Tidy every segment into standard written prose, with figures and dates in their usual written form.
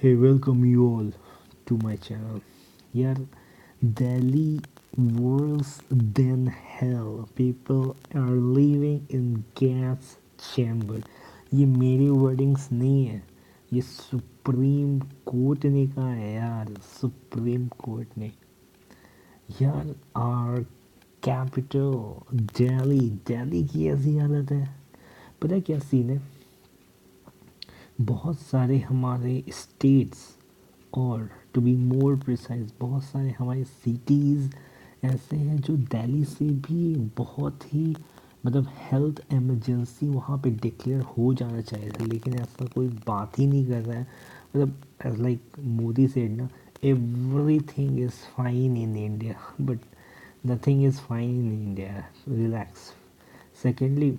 Hey, welcome you all to my channel. यार Delhi worse than hell. People are living in gas chamber. ये मेरी wordings नहीं है, ये सुप्रीम कोर्ट ने कहा है यार, सुप्रीम कोर्ट ने। यार आर कैपिटल दिल्ली, दिल्ली की ऐसी हालत है। पता है क्या सीन है, बहुत सारे हमारे स्टेट्स और टू बी मोर प्रिसाइज बहुत सारे हमारे सिटीज़ ऐसे हैं जो दिल्ली से भी बहुत ही मतलब हेल्थ इमरजेंसी वहाँ पे डिक्लेयर हो जाना चाहिए था, लेकिन ऐसा कोई बात ही नहीं कर रहा है। मतलब एज लाइक मोदी सेड ना, every thing is fine in India but nothing is fine in India, relax. Secondly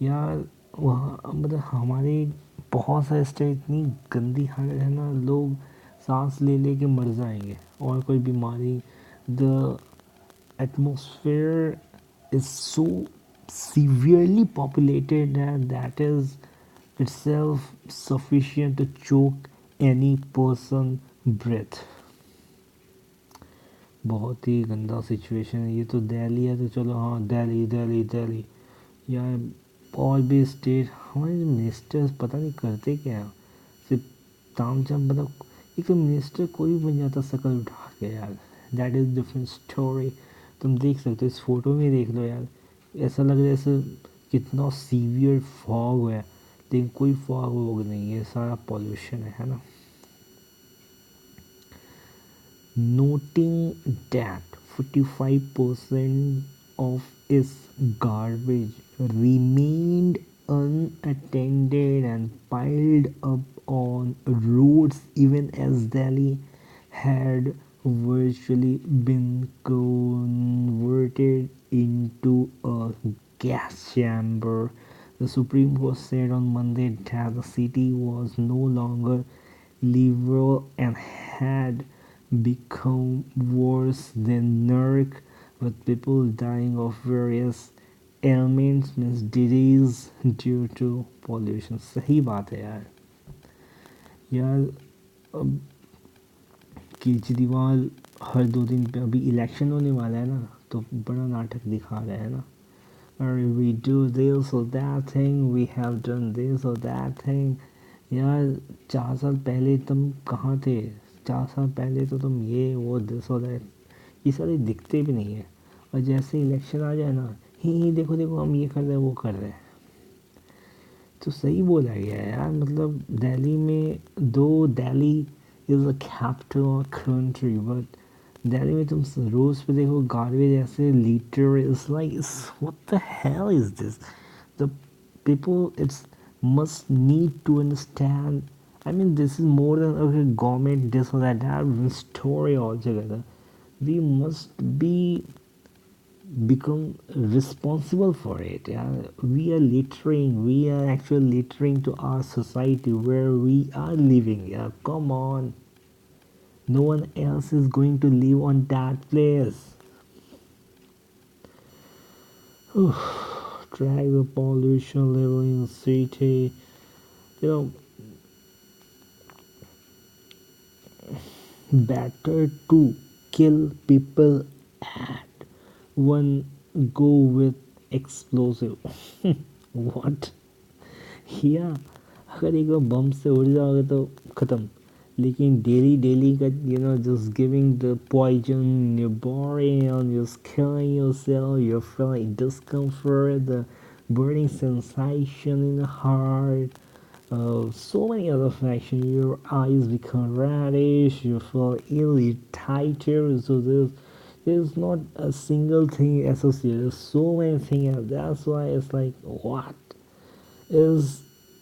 यार वहाँ मतलब हमारे बहुत सारे स्टेट इतनी गंदी हालत है ना, लोग सांस ले ले के मर जाएंगे और कोई बीमारी। The atmosphere is so severely populated that is itself sufficient to choke any person breath। बहुत ही गंदा सिचुएशन है ये। तो दिल्ली है तो चलो हाँ, दिल्ली दिल्ली दिल्ली यार। और भी स्टेट हमारे मिनिस्टर्स पता नहीं करते क्या है, सिर्फ तामझाम मतलब। एक तो मिनिस्टर कोई भी बन जाता शकल उठा के यार, दैट इज़ डिफरेंट स्टोरी। तुम देख सकते हो इस फोटो में, देख लो यार, ऐसा लग रहा है जैसे कितना सीवियर फॉग है, लेकिन कोई फॉग वॉग नहीं है, सारा पॉल्यूशन है ना। Noting that 45% of its garbage remained unattended and piled up on roads even as Delhi had virtually been converted into a gas chamber. The Supreme Court said on Monday that the city was no longer livable and had become worse than NERC, with people dying of various ailments means disease due to pollution। सही बात है यार। यार अब केजरीवाल हर 2 दिन पे, अभी election होने वाला है ना, तो बड़ा नाटक दिखा रहा है ना। अरे we do this or that thing, we have done this or that thing. यार 4 साल पहले तुम कहाँ थे? 4 साल पहले तो तुम ये वो दिस और दैट, ये सारे दिखते भी नहीं है। और जैसे इलेक्शन आ जाए ना, ही देखो देखो हम ये कर रहे हैं वो कर रहे हैं। तो सही बोला गया है यार, मतलब दिल्ली में दो, Delhi is a capital country but Delhi में तुम रोज पे देखो गार्बेज ऐसे litre, is like what the hell is this. The people it's must need to understand। I mean this is more than okay government this or that story altogether। We must be become responsible for it, yeah? We are littering, we are actually littering to our society where we are living, yeah? Come on, no one else is going to live on that place। Track the pollution level in the city, you know, better to kill people at one go with explosive। what? या अगर एक बार बम से उड़ जाओगे तो ख़त्म, लेकिन daily daily का just giving the poison your body and you're killing yourself, you're feeling discomfort, the burning sensation in the heart, so many other factions, your eyes become reddish, you feel ill tighter, so there's not a single thing associated, there's so many things, that's why it's like what is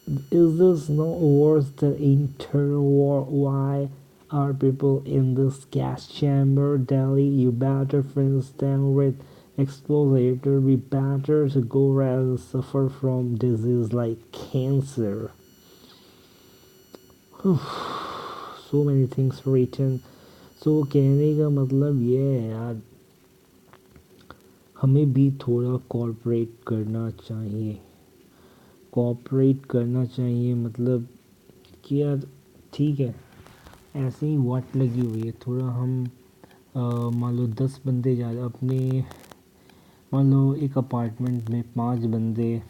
is this not worse than internal war? Why are people in this gas chamber? Delhi, you better finish them with exposure. Be better to go rather than suffer from disease like cancer। so many things written। so कहने का मतलब ये है यार, हमें भी थोड़ा corporate करना चाहिए। कॉपरेट करना चाहिए मतलब कि यार ठीक है, ऐसे ही वाट लगी हुई है थोड़ा हम मान लो 10 बंदे जा अपने मान लो एक अपार्टमेंट में 5 बंदे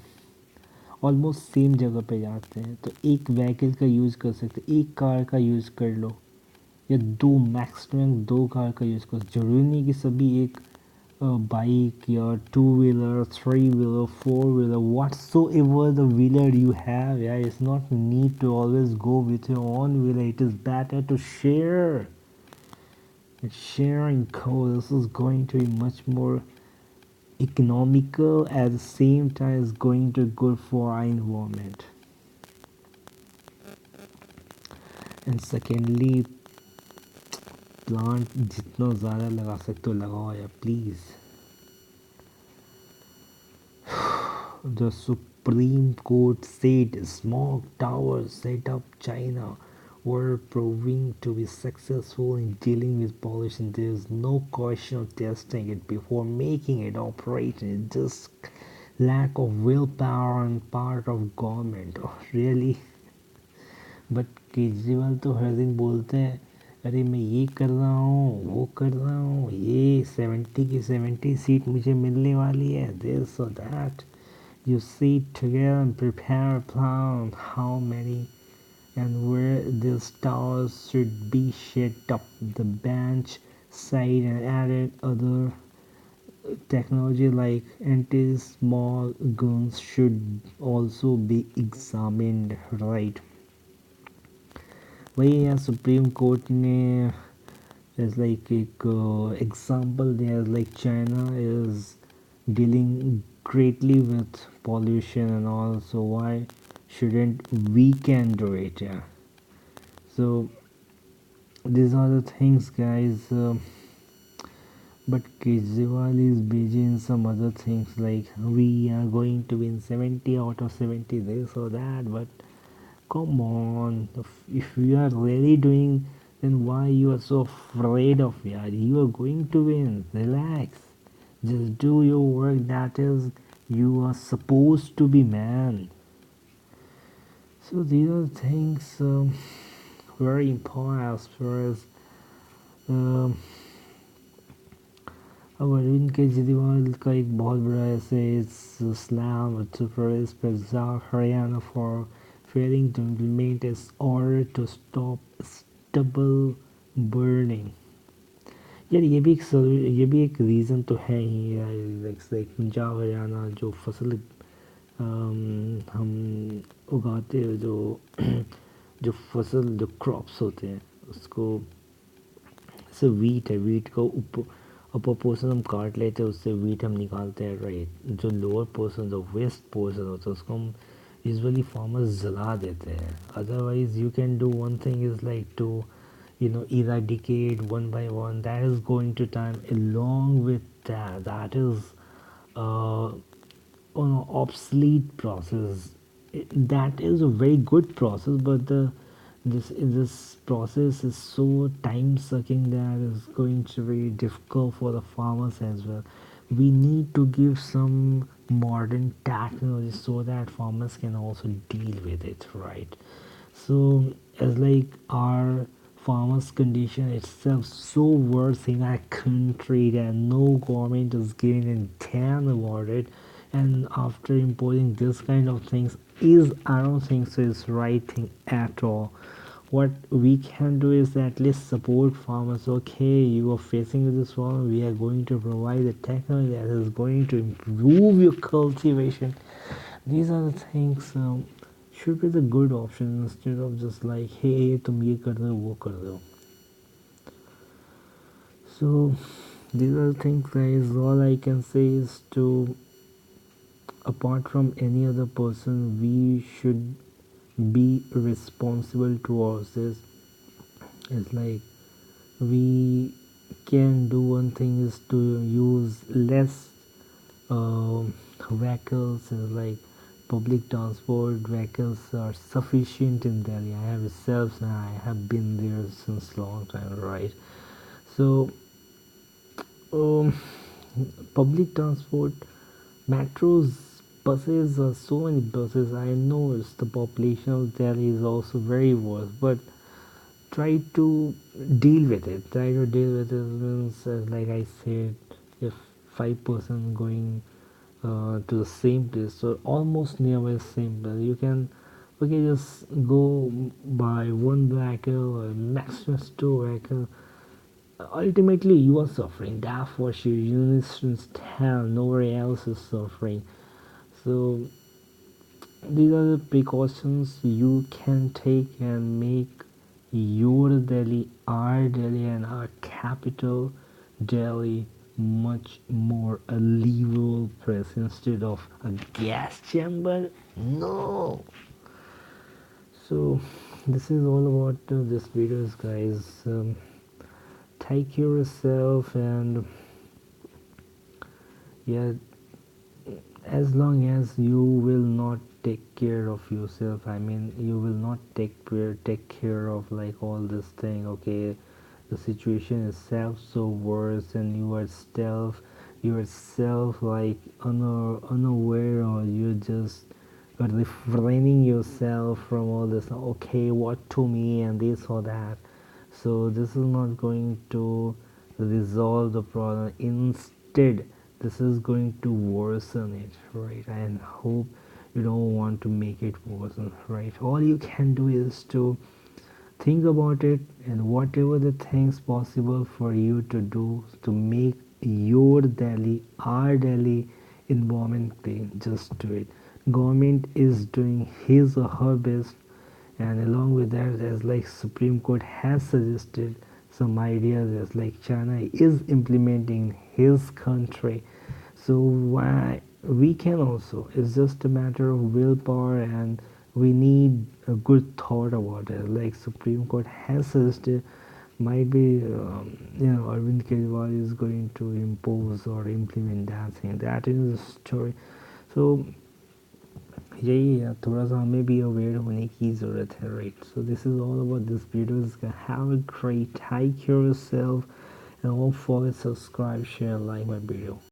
ऑलमोस्ट सेम जगह पे जाते हैं तो एक व्हीकल का यूज़ कर सकते, एक कार का यूज़ कर लो या दो, मैक्सिमम 2 कार का यूज़ करो। ज़रूरी नहीं कि सभी एक बाइक या 2 wheeler, 3 wheeler, 4 wheeler, whatsoever the wheeler you have, yeah, it's not need to always go with your own wheeler. It is better to share. And sharing cars is going to be much more economical at the same time is going to good for our environment. And secondly, plant जितना ज़्यादा लगा सकते हो लगाओ यार please. The Supreme Court said smog towers set up China were proving to be successful in dealing with pollution. There is no question of testing it before making it operate. It's just lack of willpower on part of government. Oh, really? But Kejriwal तो हर दिन बोलते हैं अरे मैं ये कर रहा हूँ वो कर रहा हूँ, ये 70 की 70 सीट मुझे मिलने वाली है, this or that. You sit together and prepare a plan how many and where these towers should be set up, the bench side, and added other technology like anti-small guns should also be examined, right? वही यहाँ supreme court ने is like example there like China is dealing greatly with pollution and all, so why shouldn't we can do it? Yeah, so these are the things guys, but Kejriwal is busy in some other things like we are going to win 70 out of 70 this or that, but come on, if you are really doing, then why you are so afraid of it? You are going to win. Relax. Just do your work. That is, you are supposed to be man. So these are things very important as far as um, अब अरविंद केजरीवाल का एक बहुत बड़ा ऐसे slam Uttar Pradesh, Punjab, Haryana for failing to implement its order to stop stubble burning. यार ये भी एक रीज़न तो है ही यार, लाइक पंजाब हरियाणा जो फसल हम उगाते हैं, जो जो फसल जो क्रॉप्स होते हैं उसको, जैसे वीट है, वीट को अपर पोर्सन हम काट लेते हैं, उससे वीट हम निकालते हैं, राइट. जो लोअर पोर्सन जो वेस्ट पोर्सन होता है उसको हम यूजुअली फार्मर्स जला देते हैं. Otherwise you can do one thing is like to eradicate one by one. That is going to time. Along with that, that is an obsolete process. That is a very good process, but this process is so time sucking that it's going to be difficult for the farmers as well. We need to give some modern technology so that farmers can also deal with it, right? So as like our farmers condition itself so worse in our country that no government is giving a damn about it, and after imposing this kind of things is, I don't think so is right thing at all. What we can do is at least support farmers. Okay, you are facing this problem, we are going to provide the technology that is going to improve your cultivation. These are the things should be the good option instead of just like hey तुम ये कर दो वो कर दो. So these are the things guys, all I can say is to, apart from any other person, we should be responsible towards this. It's like we can do one thing is to use less vehicles, like public transport vehicles are sufficient in Delhi. I have itself and I have been there since long time, right? So um, public transport, metros, buses, so many buses. I know it's the population of Delhi is also very worse, but try to deal with it. Try to deal with it means, like I said, if 5% going to the same place, so almost nearby same place, you can, okay, just go by one vehicle or maximum two vehicle. Ultimately you are suffering, that's for sure. You need to tell nobody else is suffering. So these are the precautions you can take and make your Delhi, our Delhi, and our capital, Delhi, much more a livable place instead of a gas chamber. No. So this is all about this videos, guys. Take care of yourself, and yeah, as long as you will not take care of yourself, I mean you will not take care of like all this thing, okay, the situation itself so worse, and you are yourself like unaware, or you're just refraining yourself from all this, okay, what to me and this or that. So this is not going to resolve the problem. Instead, this is going to worsen it, right? And hope you don't want to make it worsen, right? All you can do is to think about it, and whatever the things possible for you to do to make your Delhi, our Delhi environment clean, just do it. Government is doing his or her best, and along with that, as like Supreme Court has suggested some ideas, as like China is implementing his country, so why we can also, it's just a matter of willpower, and we need a good thought about it, like Supreme Court has suggested. Might be Arvind Kejriwal is going to impose or implement that thing, that is the story. So यही है, थोड़ा सा हमें भी aware होने की ज़रूरत है, right? So this is all about this video. Have a great, take care of yourself, and don't forget to subscribe, share, like my video.